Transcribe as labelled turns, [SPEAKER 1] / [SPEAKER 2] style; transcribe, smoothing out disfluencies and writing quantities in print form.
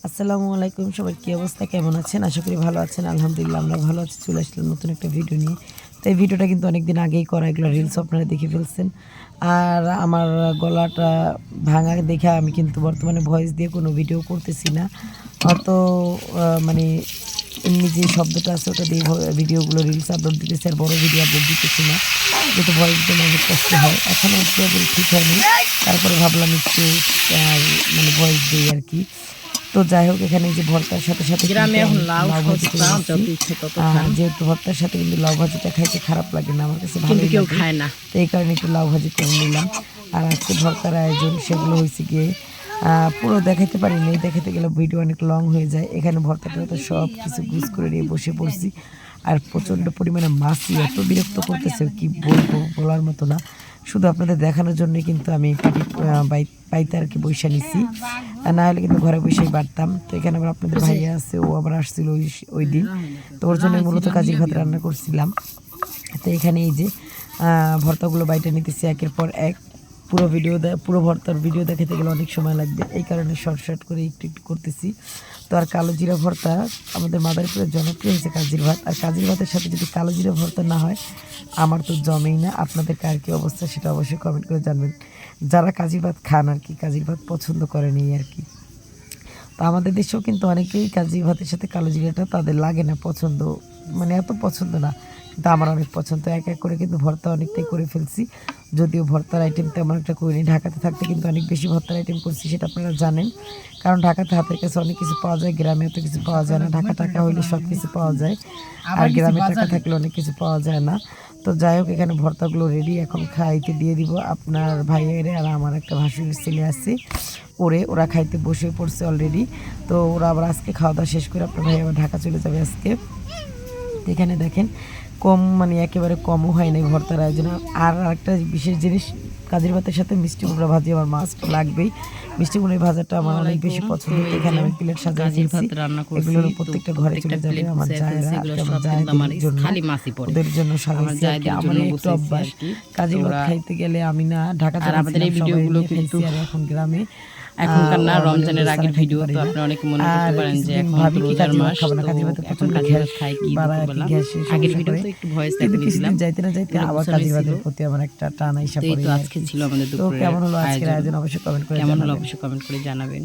[SPEAKER 1] আসসালামু আলাইকুম, সবার কী অবস্থা, কেমন আছেন? আশা করি ভালো আছেন। আলহামদুলিল্লাহ আমরা ভালো আছি। চলে আসলাম নতুন একটা ভিডিও নিয়ে। তো এই ভিডিওটা কিন্তু অনেকদিন আগেই করা, এগুলো রিলস আপনারা দেখে ফেলছেন। আর আমার গলাটা ভাঙা দেখে আমি কিন্তু বর্তমানে ভয়েস দিয়ে কোনো ভিডিও করতেছি না। অত মানে এমনি যে শব্দটা আছে ওটা দিয়ে ভিডিওগুলো রিলস আপলোড দিতেছি, আর বড় ভিডিও আপলোড দিতেছি না, যেহেতু ভয়েস দিতে অনেক কষ্ট হয়। এখনও পুরোপুরি ঠিক হয়নি, তারপরে ভাবলাম একটু মানে ভয়েস দিই আর কি। তো যাই হোক, এখানে যে ভর্তার সাথে সাথে
[SPEAKER 2] গ্রামে এখন লাউ
[SPEAKER 1] ভাজি করে
[SPEAKER 2] সস্তা,
[SPEAKER 1] নিচ্ছি।
[SPEAKER 2] যত ইচ্ছে তত খান।
[SPEAKER 1] যেহেতু ভর্তার সাথে কিন্তু লাউ ভাজিটা খাইতে খারাপ লাগে না, আমার কাছে
[SPEAKER 2] কিন্তু
[SPEAKER 1] ভালোই
[SPEAKER 2] কেউ
[SPEAKER 1] লাগে।
[SPEAKER 2] খায় না।
[SPEAKER 1] তো এই কারণে একটু লাউ ভাজি করে নিলাম। আর আজকে ভর্তার আয়োজন সেগুলো হয়েছে গিয়ে পুরো দেখাতে পারিনি, দেখাতে গেলে ভিডিও অনেক লং হয়ে যায়। এখানে ভর্তাটা তো সব কিছু গুছ করে নিয়ে বসে পড়ছি। আর প্রচণ্ড পরিমাণে মাছি এত বিরক্ত করতেছে, কি বলবো, বলার মতো না। শুধু আপনাদের দেখানোর জন্যই কিন্তু আমি পাইতে আর কি বৈশা নিছি, আর না হলে কিন্তু ঘরে বসেই বাড়তাম। তো এখানে আবার আপনাদের ভাইয়া আছে, ও আবার আসছিল ওই দিন। তো ওর জন্য মূলত কাজের ভাত রান্না করছিলাম। তো এখানে এই যে ভর্তাগুলো বাইটে নিতেছি একের পর এক। পুরো ভর্তার ভিডিও দেখাতে গেলে অনেক সময় লাগবে, এই কারণে শর্ট শর্ট করে একটু একটু করতেছি। তো আর কালো জিরা ভর্তা আমাদের মাদারীপুরে জনপ্রিয় হয়েছে কাজির ভাত, আর কাজির ভাতের সাথে যদি কালো জিরা ভর্তা না হয় আমার তো জমেই না। আপনাদের কার কী অবস্থা সেটা অবশ্যই কমেন্ট করে জানবেন, যারা কাজির ভাত খান আর কি, কাজির ভাত পছন্দ করেন এই আর কি। তো আমাদের দেশেও কিন্তু অনেকেই কাজি ভাতের সাথে কালো জিরাটা তাদের লাগে না, পছন্দ মানে এত পছন্দ না, কিন্তু আমার অনেক পছন্দ। এক এক করে কিন্তু ভর্তা অনেকটাই করে ফেলছি, যদিও ভর্তার আইটেম তেমন একটা করিনি। ঢাকাতে থাকতে কিন্তু অনেক বেশি ভর্তার আইটেম করছি, সেটা আপনারা জানেন। কারণ ঢাকাতে হাতের কাছে অনেক কিছু পাওয়া যায়, গ্রামে এত কিছু পাওয়া যায় না। ঢাকা টাকা হইলে সব কিছু পাওয়া যায়, আর গ্রামে টাকা থাকলে অনেক কিছু পাওয়া যায় না। তো যাই হোক, এখানে ভর্তাগুলো রেডি, এখন খাইতে দিয়ে দিব আপনার ভাইয়েরে। আর আমার একটা ভাসুরের ছেলে আছে, ওরা খাইতে বসে পড়ছে অলরেডি। তো ওরা আবার আজকে খাওয়া দাওয়া শেষ করে আপনার ভাই আবার ঢাকা চলে যাবে আজকে। এখানে দেখেন কম, মানে একেবারে কমও হয় নাই ভর্তার আয়োজন। আর একটা বিশেষ জিনিস, কাজের ভাতের সাথে মিষ্টি কুমড়া ভাজি আমার মাস্ট লাগবেই। মিষ্টি কুমড়া ভাজাটা আমার অনেক বেশি পছন্দ। এখানে আমি প্লেট সাজিয়ে ফেলছি, এগুলো প্লেটটা ঘরে চলে যাবে আমার জায়েরা, আমার জায়েদের জন্য, ওদের জন্য সাজাইছি আর কি। আমার একটু অভ্যাস, কাজের ভাত খাইতে গেলে আমি না ঢাকা
[SPEAKER 2] আর আমাদের এই ভিডিওগুলো কিন্তু
[SPEAKER 1] এখন গ্রামে
[SPEAKER 2] এখনকার না, রমজানের আগের ভিডিও। তো আপনারা অনেকে মনে করতে পারেন যে এখন তো রোজার মাস, তো এখন কাজের ভাত খাই কি দুপুরবেলা। আগের ভিডিও তো একটু ভয়েস দেখে দিয়েছিলাম,
[SPEAKER 1] যাইতে না যাইতে আবার কাজের ভাতের প্রতি আমার একটা টান আইসা পড়ে।
[SPEAKER 2] তো আজকে ছিল আমাদের
[SPEAKER 1] তো
[SPEAKER 2] দুপুরের
[SPEAKER 1] কেমন হলো আজকের
[SPEAKER 2] আয়োজন।
[SPEAKER 1] আয়োজন অবশ্যই কমেন্ট করে
[SPEAKER 2] কেমন হলো
[SPEAKER 1] জানাবেন।
[SPEAKER 2] অবশ্যই কমেন্ট করে জানাবেন।